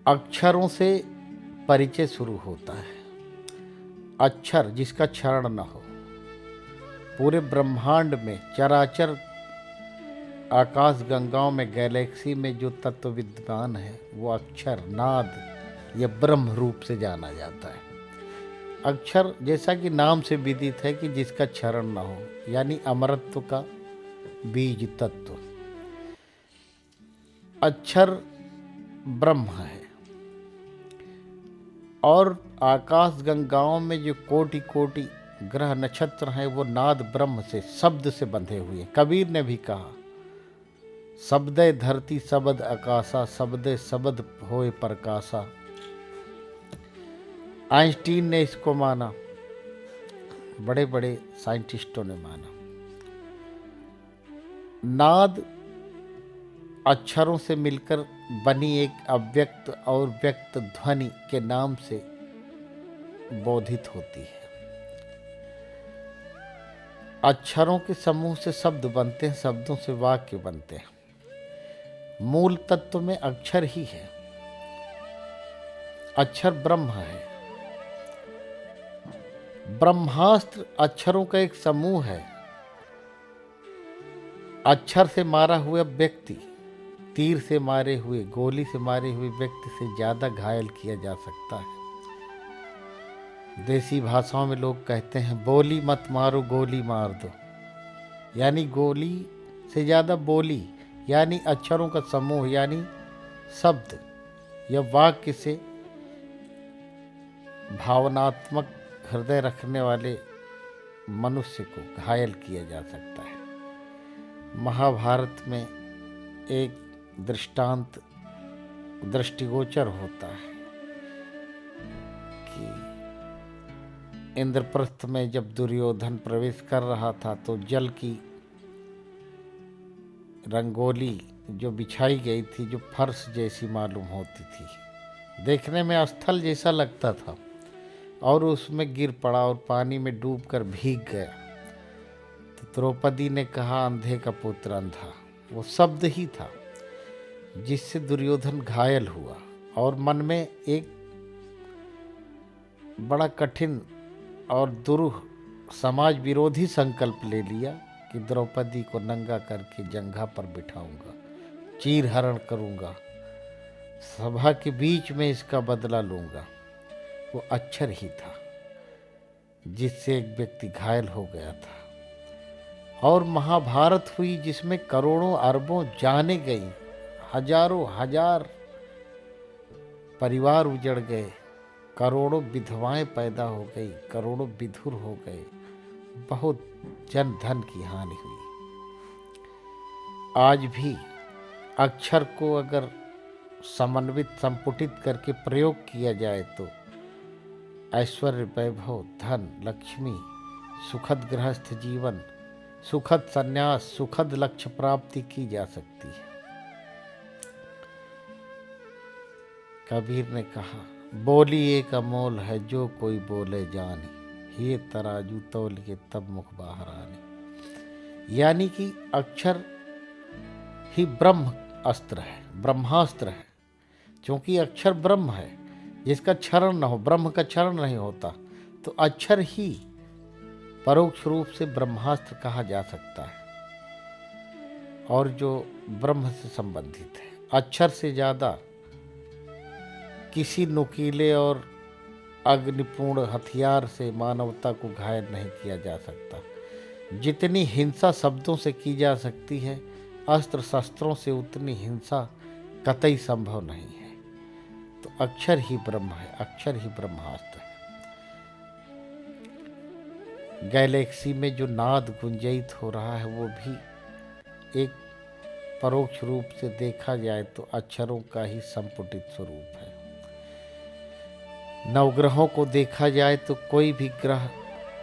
अक्षरों से परिचय शुरू होता है। अक्षर जिसका क्षरण न हो, पूरे ब्रह्मांड में चराचर आकाश गंगाओं में गैलेक्सी में जो तत्व विद्यमान है वो अक्षर नाद या ब्रह्म रूप से जाना जाता है। अक्षर जैसा कि नाम से विदित है कि जिसका क्षरण न हो, यानी अमरत्व का बीज तत्व। अक्षर ब्रह्म है और आकाश गंगाओं में जो कोटि कोटि ग्रह नक्षत्र हैं वो नाद ब्रह्म से शब्द से बंधे हुए हैं। कबीर ने भी कहा, शब्दे धरती शब्द आकाशा, शब्दे शब्द होए प्रकाशा। आइंस्टीन ने इसको माना, बड़े बड़े साइंटिस्टों ने माना। नाद अक्षरों से मिलकर बनी एक अव्यक्त और व्यक्त ध्वनि के नाम से बोधित होती है। अक्षरों के समूह से शब्द बनते हैं, शब्दों से वाक्य बनते हैं। मूल तत्व में अक्षर ही है। अक्षर ब्रह्म है। ब्रह्मास्त्र अक्षरों का एक समूह है। अक्षर से मारा हुआ व्यक्ति तीर से मारे हुए, गोली से मारे हुए व्यक्ति से ज्यादा घायल किया जा सकता है। देसी भाषाओं में लोग कहते हैं, बोली मत मारो गोली मार दो। यानी गोली से ज्यादा बोली यानी अक्षरों का समूह यानी शब्द या वाक्य से भावनात्मक हृदय रखने वाले मनुष्य को घायल किया जा सकता है। महाभारत में एक दृष्टांत दृष्टिगोचर होता है कि इंद्रप्रस्थ में जब दुर्योधन प्रवेश कर रहा था तो जल की रंगोली जो बिछाई गई थी, जो फर्श जैसी मालूम होती थी, देखने में स्थल जैसा लगता था, और उसमें गिर पड़ा और पानी में डूबकर भीग गया। तो द्रौपदी ने कहा, अंधे का पुत्र अंधा। वो शब्द ही था जिससे दुर्योधन घायल हुआ और मन में एक बड़ा कठिन और दुरूह समाज विरोधी संकल्प ले लिया कि द्रौपदी को नंगा करके जंघा पर बिठाऊंगा, चीर हरण करूंगा, सभा के बीच में इसका बदला लूंगा। वो अक्षर ही था जिससे एक व्यक्ति घायल हो गया था। और महाभारत हुई जिसमें करोड़ों अरबों जाने गई, हजारों हजार परिवार उजड़ गए, करोड़ों विधवाएं पैदा हो गई, करोड़ों विधुर हो गए, बहुत जन धन की हानि हुई। आज भी अक्षर को अगर समन्वित संपुटित करके प्रयोग किया जाए तो ऐश्वर्य, वैभव, धन, लक्ष्मी, सुखद गृहस्थ जीवन, सुखद संन्यास, सुखद लक्ष्य प्राप्ति की जा सकती है। कबीर ने कहा, बोली एक अमोल है जो कोई बोले जानी, ये तराजू तौल के तब मुख बाहर आने। यानी कि अक्षर ही ब्रह्म अस्त्र है, ब्रह्मास्त्र है। क्योंकि अक्षर ब्रह्म है जिसका क्षरण न हो, ब्रह्म का क्षरण नहीं होता, तो अक्षर ही परोक्ष रूप से ब्रह्मास्त्र कहा जा सकता है और जो ब्रह्म से संबंधित है। अक्षर से ज्यादा किसी नुकीले और अग्निपूर्ण हथियार से मानवता को घायल नहीं किया जा सकता। जितनी हिंसा शब्दों से की जा सकती है, अस्त्र शस्त्रों से उतनी हिंसा कतई संभव नहीं है। तो अक्षर ही ब्रह्म है, अक्षर ही ब्रह्मास्त्र है। गैलेक्सी में जो नाद गुंजित हो रहा है वो भी एक परोक्ष रूप से देखा जाए तो अक्षरों का ही संपुटित स्वरूप है। नवग्रहों को देखा जाए तो कोई भी ग्रह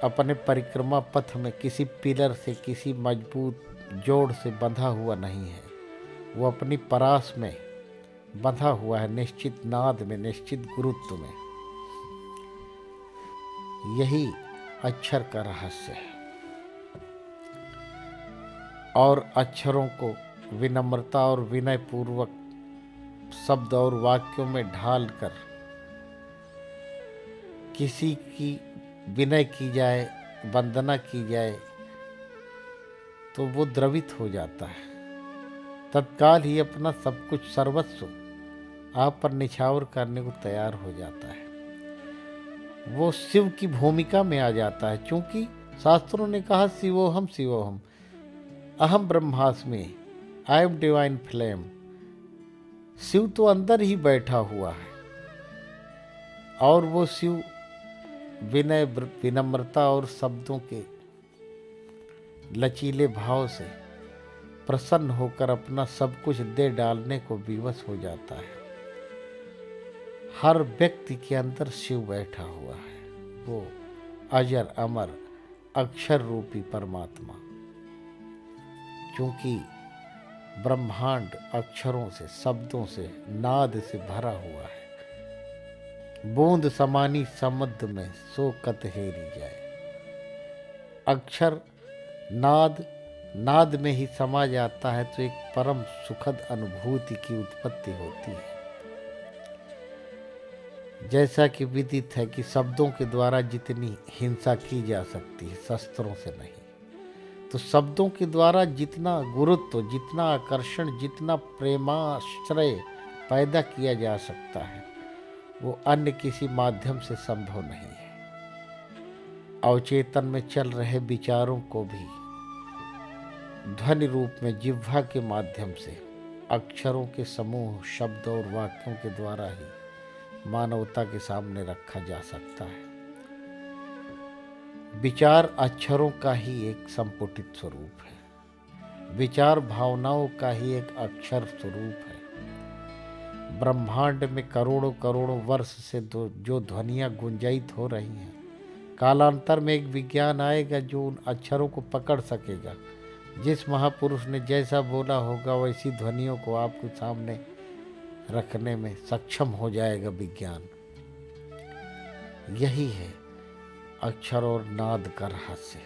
अपने परिक्रमा पथ में किसी पिलर से, किसी मजबूत जोड़ से बंधा हुआ नहीं है। वो अपनी परास में बंधा हुआ है, निश्चित नाद में, निश्चित गुरुत्व में। यही अक्षर का रहस्य है। और अक्षरों को विनम्रता और विनय पूर्वक शब्द और वाक्यों में ढाल कर किसी की विनय की जाए, वंदना की जाए, तो वो द्रवित हो जाता है। तत्काल ही अपना सब कुछ सर्वस्व आप पर निछावर करने को तैयार हो जाता है। वो शिव की भूमिका में आ जाता है, क्योंकि शास्त्रों ने कहा शिवोहम शिवोहम, अहम ब्रह्मास्मि, I am divine flame. Shiva तो अंदर ही बैठा हुआ है और वो शिव विनय, विनम्रता और शब्दों के लचीले भाव से प्रसन्न होकर अपना सब कुछ दे डालने को विवश हो जाता है। हर व्यक्ति के अंदर शिव बैठा हुआ है, वो अजर अमर अक्षर रूपी परमात्मा। क्योंकि ब्रह्मांड अक्षरों से, शब्दों से, नाद से भरा हुआ है। बूंद समानी समुद्र में सो कतहेरी जाए। अक्षर नाद, नाद में ही समा जाता है तो एक परम सुखद अनुभूति की उत्पत्ति होती है। जैसा कि विदित है कि शब्दों के द्वारा जितनी हिंसा की जा सकती है, शस्त्रों से नहीं, तो शब्दों के द्वारा जितना गुरुत्व, जितना आकर्षण, जितना प्रेमाश्रय पैदा किया जा सकता है, वो अन्य किसी माध्यम से संभव नहीं है। अवचेतन में चल रहे विचारों को भी ध्वनि रूप में जिह्वा के माध्यम से, अक्षरों के समूह, शब्द और वाक्यों के द्वारा ही मानवता के सामने रखा जा सकता है। विचार अक्षरों का ही एक संपुटित स्वरूप है। विचार भावनाओं का ही एक अक्षर स्वरूप है। ब्रह्मांड में करोड़ों करोड़ों वर्ष से जो ध्वनियाँ गुंजायित हो रही हैं, कालांतर में एक विज्ञान आएगा जो उन अक्षरों को पकड़ सकेगा। जिस महापुरुष ने जैसा बोला होगा वैसी ध्वनियों को आपके सामने रखने में सक्षम हो जाएगा विज्ञान। यही है अक्षर और नाद का रहस्य।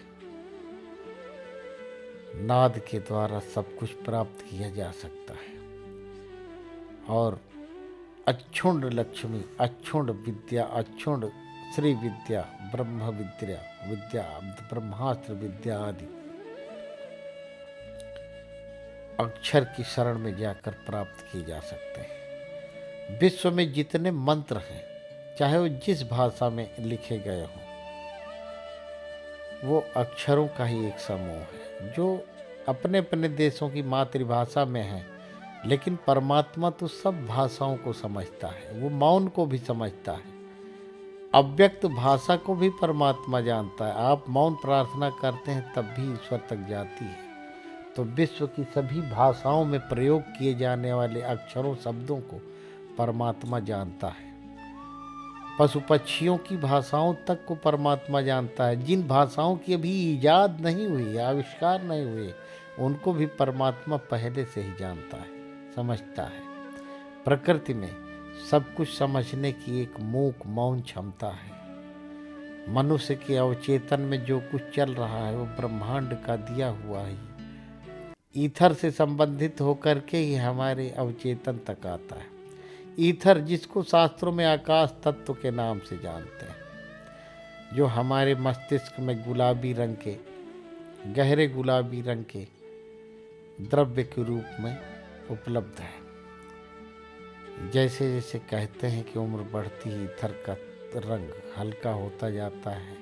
नाद के द्वारा सब कुछ प्राप्त किया जा सकता है। और अक्षुण्ण लक्ष्मी, अक्षुण्ण विद्या, अक्षुण्ण श्री विद्या, ब्रह्म विद्या, ब्रह्मास्त्र विद्या आदि अक्षर की शरण में जाकर प्राप्त किए जा सकते हैं। विश्व में जितने मंत्र हैं, चाहे वो जिस भाषा में लिखे गए हों, वो अक्षरों का ही एक समूह है जो अपने अपने देशों की मातृभाषा में है। लेकिन परमात्मा तो सब भाषाओं को समझता है, वो मौन को भी समझता है, अव्यक्त भाषा को भी परमात्मा जानता है। आप मौन प्रार्थना करते हैं तब भी ईश्वर तक जाती है। तो विश्व की सभी भाषाओं में प्रयोग किए जाने वाले अक्षरों, शब्दों को परमात्मा जानता है। पशु पक्षियों की भाषाओं तक को परमात्मा जानता है। जिन भाषाओं की अभी ईजाद नहीं हुई, आविष्कार नहीं हुए, उनको भी परमात्मा पहले से ही जानता है, समझता है। प्रकृति में सब कुछ समझने की एक मूक मौन क्षमता है। मनुष्य के अवचेतन में जो कुछ चल रहा है वो ब्रह्मांड का दिया हुआ ही ईथर से संबंधित होकर के ही हमारे अवचेतन तक आता है। ईथर, जिसको शास्त्रों में आकाश तत्व के नाम से जानते हैं, जो हमारे मस्तिष्क में गुलाबी रंग के, गहरे गुलाबी रंग के द्रव्य के रूप में उपलब्ध है। जैसे जैसे कहते हैं कि उम्र बढ़ती ही ईथर का रंग हल्का होता जाता है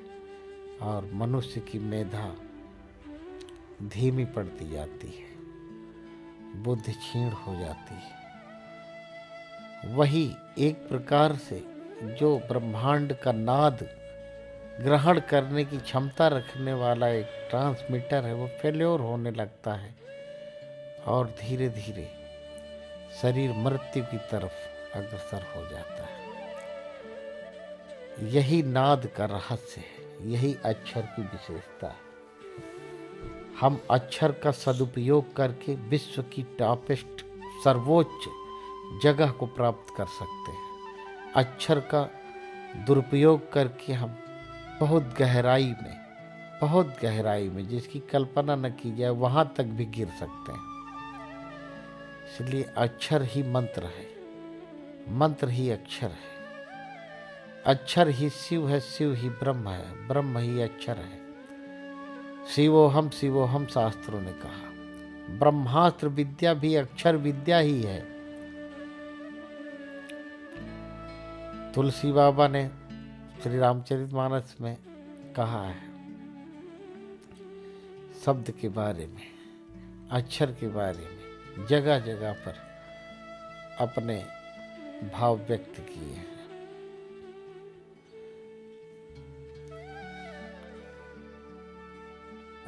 और मनुष्य की मेधा धीमी पड़ती जाती है, बुद्धि क्षीण हो जाती है। वही एक प्रकार से जो ब्रह्मांड का नाद ग्रहण करने की क्षमता रखने वाला एक ट्रांसमीटर है, वो फेल्योर होने लगता है और धीरे धीरे शरीर मृत्यु की तरफ अग्रसर हो जाता है। यही नाद का रहस्य है, यही अक्षर की विशेषता है। हम अक्षर का सदुपयोग करके विश्व की टॉपेस्ट, सर्वोच्च जगह को प्राप्त कर सकते हैं। अक्षर का दुरुपयोग करके हम बहुत गहराई में जिसकी कल्पना न की जाए वहाँ तक भी गिर सकते हैं। इसलिए अक्षर ही मंत्र है। मंत्र ही अक्षर है, अक्षर ही शिव है, शिव ही ब्रह्म है, ब्रह्म ही अक्षर है। शिवोहम शास्त्रों ने कहा। ब्रह्मास्त्र विद्या भी अक्षर विद्या ही है। तुलसी बाबा ने श्री रामचरितमानस में कहा है शब्द के बारे में, अक्षर के बारे में, जगह जगह पर अपने भाव व्यक्त किए हैं।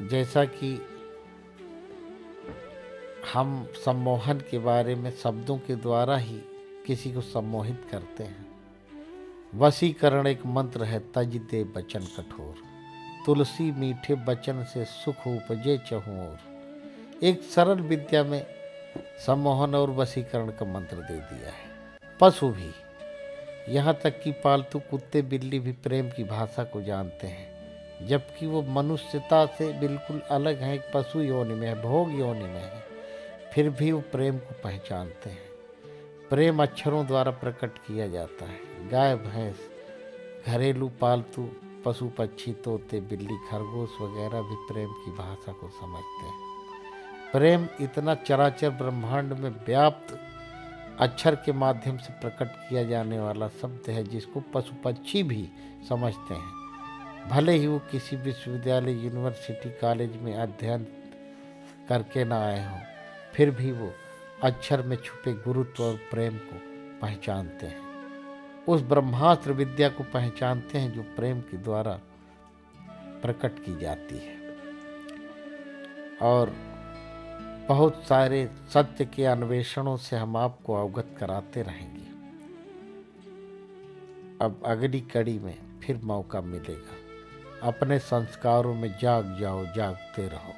जैसा कि हम सम्मोहन के बारे में शब्दों के द्वारा ही किसी को सम्मोहित करते हैं। वशीकरण एक मंत्र है, तज दे बचन कठोर, तुलसी मीठे बचन से सुख उपजे चहुं ओर। एक सरल विद्या में सम्मोहन और वशीकरण का मंत्र दे दिया है। पशु भी, यहाँ तक कि पालतू कुत्ते बिल्ली भी प्रेम की भाषा को जानते हैं, जबकि वो मनुष्यता से बिल्कुल अलग है, एक पशु योनि में है, भोग योनि में है, फिर भी वो प्रेम को पहचानते हैं। प्रेम अक्षरों द्वारा प्रकट किया जाता है। गाय भैंस, घरेलू पालतू पशु पक्षी, तोते बिल्ली खरगोश वगैरह भी प्रेम की भाषा को समझते हैं। प्रेम इतना चराचर ब्रह्मांड में व्याप्त अक्षर के माध्यम से प्रकट किया जाने वाला शब्द है, जिसको पशु पक्षी भी समझते हैं। भले ही वो किसी विश्वविद्यालय, यूनिवर्सिटी, कॉलेज में अध्ययन करके ना आए हों, फिर भी वो अक्षर में छुपे गुरुत्व और प्रेम को पहचानते हैं। उस ब्रह्मास्त्र विद्या को पहचानते हैं जो प्रेम के द्वारा प्रकट की जाती है। और बहुत सारे सत्य के अन्वेषणों से हम आपको अवगत कराते रहेंगे। अब अगली कड़ी में फिर मौका मिलेगा। अपने संस्कारों में जाग जाओ, जागते रहो।